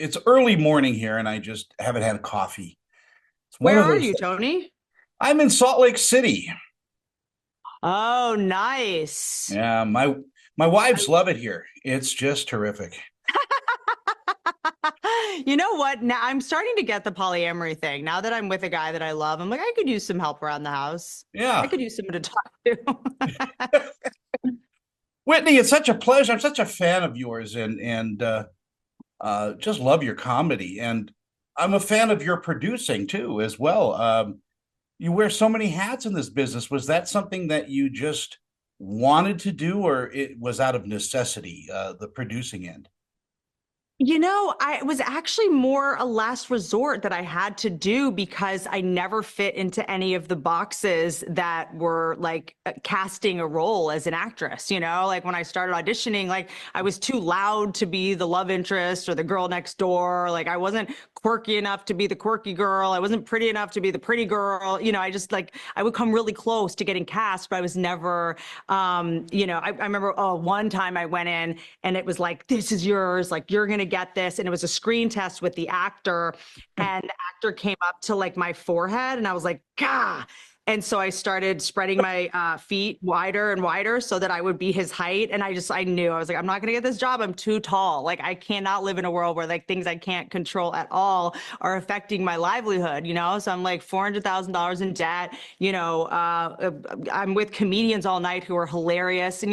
it's early morning here, and I just haven't had coffee. It's one Where of are those you, things. Tony? I'm in Salt Lake City. Oh, nice. Yeah, my wives love it here. It's just terrific. You know what? Now I'm starting to get the polyamory thing. Now that I'm with a guy that I love, I'm like, I could use some help around the house. I Yeah. could use someone to talk to. Whitney, it's such a pleasure. I'm such a fan of yours, and just love your comedy. And I'm a fan of your producing too, as well. You wear so many hats in this business. Was that something that you just wanted to do, or it was out of necessity, the producing end? I was actually more a last resort that I had to do because I never fit into any of the boxes that were like casting a role as an actress. Like when I started auditioning, like I was too loud to be the love interest or the girl next door. Like I wasn't quirky enough to be the quirky girl. I wasn't pretty enough to be the pretty girl. I just like I would come really close to getting cast, but I was never, I remember one time I went in and it was like, this is yours, like you're gonna get this. And it was a screen test with the actor, and the actor came up to like my forehead, and I was like, Gah. And so I started spreading my feet wider and wider so that I would be his height. And I knew I was like, I'm not going to get this job. I'm too tall. Like, I cannot live in a world where like things I can't control at all are affecting my livelihood. So I'm like $400,000 in debt. I'm with comedians all night who are hilarious. And,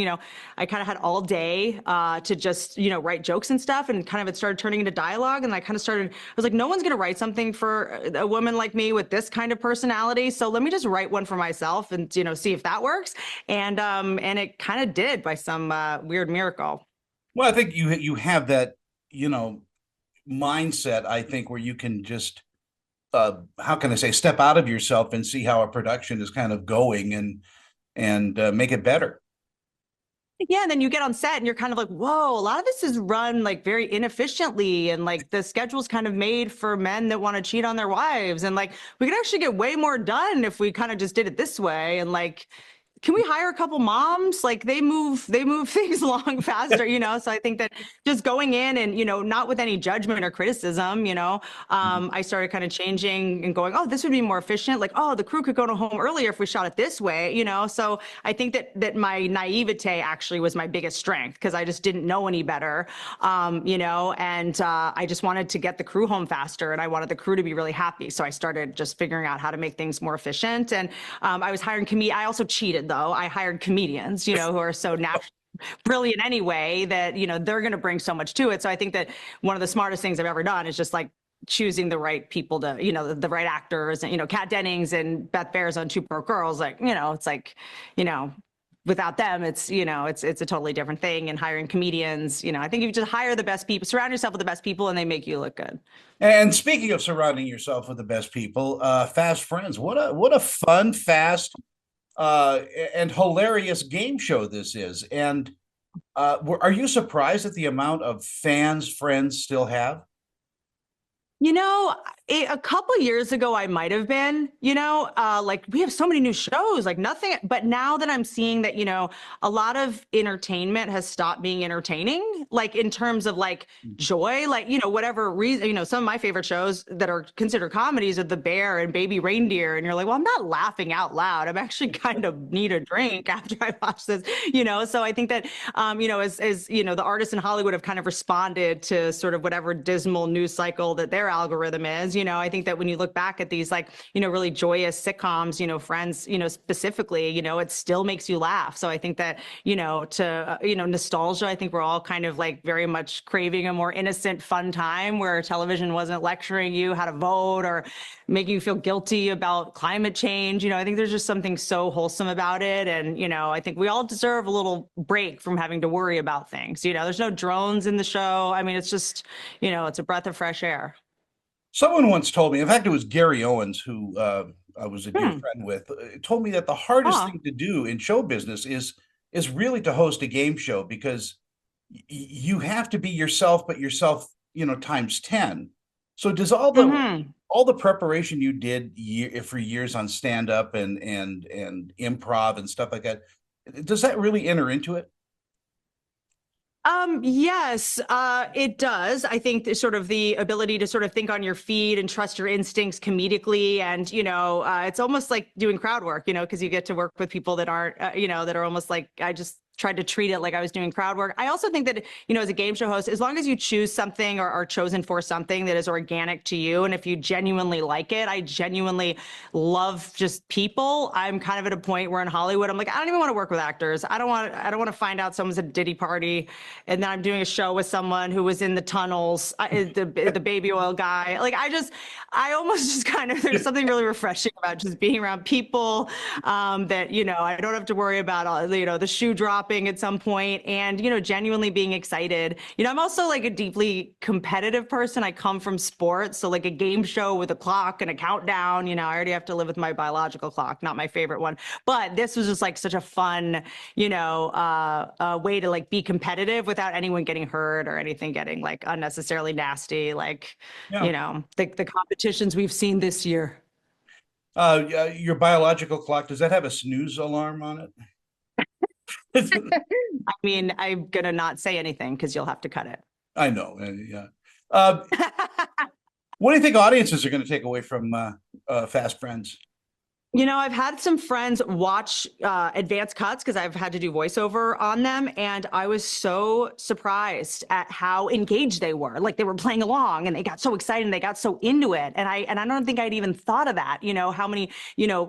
I kind of had all day to just, write jokes and stuff. And kind of it started turning into dialogue. And I kind of started, I was like, no one's going to write something for a woman like me with this kind of personality. So let me just write one for myself and, see if that works. And it kind of did by some weird miracle. Well, I think you have that, you know, mindset. I think where you can just, how can I say, step out of yourself and see how a production is kind of going and make it better. Yeah, and then you get on set and you're kind of like, whoa, a lot of this is run like very inefficiently. And like the schedule's kind of made for men that want to cheat on their wives. And like we could actually get way more done if we kind of just did it this way. And like, can we hire a couple moms? Like they move things along faster. So I think that just going in and, not with any judgment or criticism, I started kind of changing and going, oh, this would be more efficient. Like, oh, the crew could go to home earlier if we shot it this way. So I think that my naivete actually was my biggest strength because I just didn't know any better. And I just wanted to get the crew home faster and I wanted the crew to be really happy. So I started just figuring out how to make things more efficient. And I was hiring I also cheated though. I hired comedians, who are so naturally brilliant anyway that, they're going to bring so much to it. So I think that one of the smartest things I've ever done is just like choosing the right people to, the right actors and, Kat Dennings and Beth Bears on Two Broke Girls. Like, it's like, you know, without them, it's a totally different thing. And hiring comedians, I think if you just hire the best people, surround yourself with the best people and they make you look good. And speaking of surrounding yourself with the best people, Fast Friends, what a fun, fast, uh, and hilarious game show this is. And are you surprised at the amount of fans friends still have? A couple years ago, I might have been, like we have so many new shows, like nothing. But now that I'm seeing that, a lot of entertainment has stopped being entertaining, like in terms of like joy, like, whatever reason, some of my favorite shows that are considered comedies are The Bear and Baby Reindeer. And you're like, well, I'm not laughing out loud. I'm actually kind of need a drink after I watch this. So I think that, the artists in Hollywood have kind of responded to sort of whatever dismal news cycle that their algorithm is. I think that when you look back at these like, really joyous sitcoms, Friends, specifically, it still makes you laugh. So I think that, nostalgia, I think we're all kind of like very much craving a more innocent, fun time where television wasn't lecturing you how to vote or making you feel guilty about climate change. I think there's just something so wholesome about it. And, I think we all deserve a little break from having to worry about things. There's no drones in the show. I mean, it's just, it's a breath of fresh air. Someone once told me, in fact, it was Gary Owens, who I was a dear Hmm. friend with, told me that the hardest Huh. thing to do in show business is really to host a game show because you have to be yourself, but yourself, times 10. So does Hmm. all the preparation you did for years on stand up and improv and stuff like that, does that really enter into it? Yes, it does. I think sort of the ability to sort of think on your feet and trust your instincts comedically. And, it's almost like doing crowd work, because you get to work with people that aren't, that are almost like, I just tried to treat it like I was doing crowd work. I also think that, as a game show host, as long as you choose something or are chosen for something that is organic to you, and if you genuinely like it, I genuinely love just people. I'm kind of at a point where in Hollywood, I'm like, I don't even want to work with actors. I don't want to find out someone's at a Diddy party and then I'm doing a show with someone who was in the tunnels, the baby oil guy. Like I almost just kind of there's something really refreshing about just being around people that I don't have to worry about the shoe dropping at some point, and genuinely being excited. I'm also like a deeply competitive person. I come from sports, so like a game show with a clock and a countdown. I already have to live with my biological clock, not my favorite one. But this was just like such a fun, way to like be competitive without anyone getting hurt or anything getting like unnecessarily nasty, like, Yeah. the competitions we've seen this year. Your biological clock, does that have a snooze alarm on it? I mean, I'm gonna not say anything because you'll have to cut it. I know. Yeah. Uh, what do you think audiences are going to take away from Fast Friends? I've had some friends watch advanced cuts because I've had to do voiceover on them, and I was so surprised at how engaged they were. Like they were playing along, and they got so excited, and they got so into it. And I don't think I'd even thought of that. How many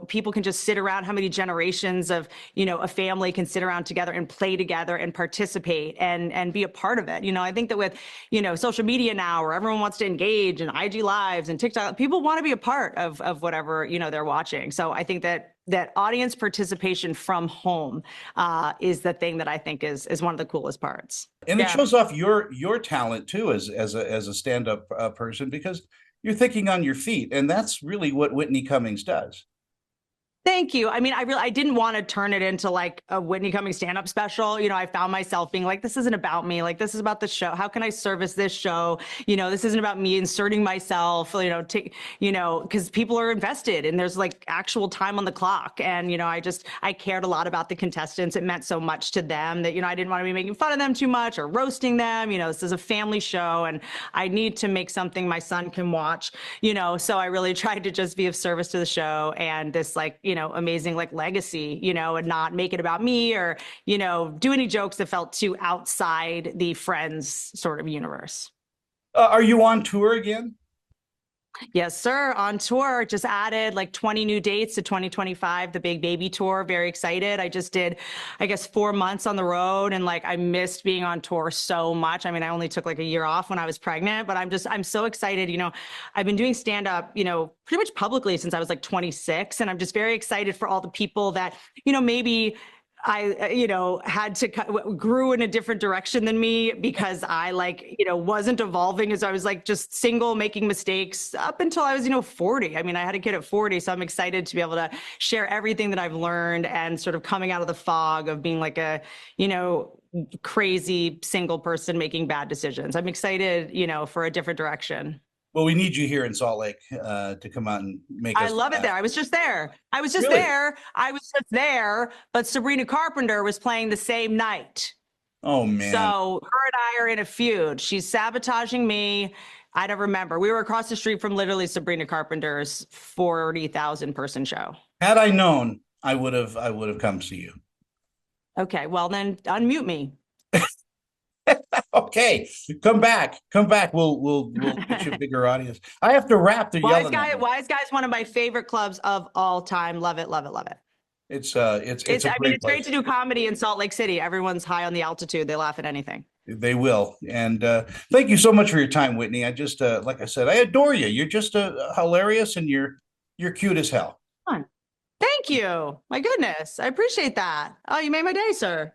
people can just sit around, how many generations of a family can sit around together and play together and participate and be a part of it. I think that with social media now, where everyone wants to engage and IG lives and TikTok, people want to be a part of whatever they're watching. So I think that audience participation from home is the thing that I think is one of the coolest parts. And it Yeah. shows off your talent too as a stand-up person, because you're thinking on your feet, and that's really what Whitney Cummings does. Thank you. I mean, I didn't want to turn it into like a Whitney Cummings stand-up special. I found myself being like, this isn't about me. Like, this is about the show. How can I service this show? This isn't about me inserting myself, because people are invested and there's like actual time on the clock. And, I cared a lot about the contestants. It meant so much to them that, I didn't want to be making fun of them too much or roasting them. This is a family show and I need to make something my son can watch, so I really tried to just be of service to the show and this like, amazing like legacy, and not make it about me or, do any jokes that felt too outside the Friends sort of universe. Are you on tour again? Yes, sir. On tour, just added like 20 new dates to 2025, the Big Baby Tour. Very excited. I just did, I guess, 4 months on the road, and like I missed being on tour so much. I mean, I only took like a year off when I was pregnant, but I'm so excited. I've been doing stand up, pretty much publicly since I was like 26. And I'm just very excited for all the people that, maybe I, had to grew in a different direction than me because I like, wasn't evolving as I was like just single, making mistakes up until I was, 40. I mean, I had a kid at 40. So I'm excited to be able to share everything that I've learned and sort of coming out of the fog of being like a, crazy single person making bad decisions. I'm excited, for a different direction. Well, we need you here in Salt Lake to come out and make I us love it laugh. there. I was just there. I was just Really? there. I was just there. But Sabrina Carpenter was playing the same night. Oh man. So her and I are in a feud. She's sabotaging me. I don't remember. We were across the street from literally Sabrina Carpenter's 40,000 person show. Had I known, I would have come see you. Okay, well then unmute me. Okay, come back. Come back. We'll get you a bigger audience. I have to wrap. They're yelling at me. Wise Guys, one of my favorite clubs of all time. Love it, love it, love it. It's a I mean, great it's great place. to do comedy in Salt Lake City. Everyone's high on the altitude. They laugh at anything. They will. And thank you so much for your time, Whitney. I just like I said, I adore you. You're just hilarious, and you're cute as hell. Fun. Thank you. My goodness. I appreciate that. Oh, you made my day, sir.